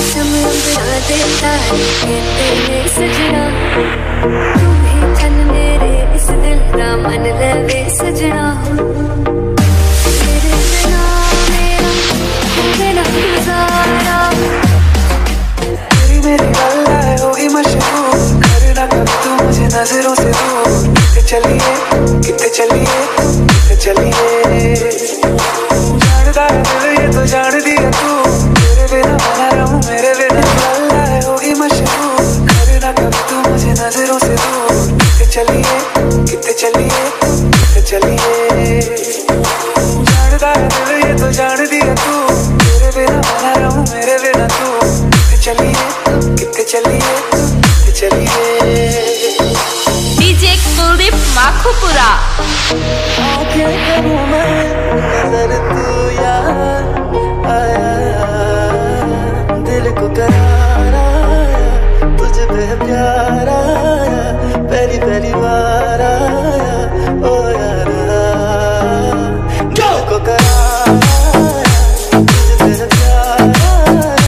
देता है तेरे सजना, तू ही चन मेरे इस दिल दा मन लवे सजना। तेरे बिना मेरा बिना गुजारा, तेरी मेरी गल्ला है होगी मशहूर, करना कभी तू मुझे नजरों से दूर। कितने चलिए कितने चलिए कितने चलिए, जानता है दिल ये तो जान दिया तू, तेरे बिना बना रहूं मेरे बिना। गल्ला है होगी मशहूर, करना कभी तू मुझे नजरों से दूर। कितने चलिए कितने चलिए कितने चलिए, जानता है दिल ये तो जान दिया तू, तेरे बिना बना रहूं मेरे बिना तू। कितने चलिए कितने चलिए कितने चलिए। डीजे कुलदीप माखुपुरा। आंखें करूं मैं नजर तू यार आया, दिल को करार आया, तुझ पे प्यार आया, पहली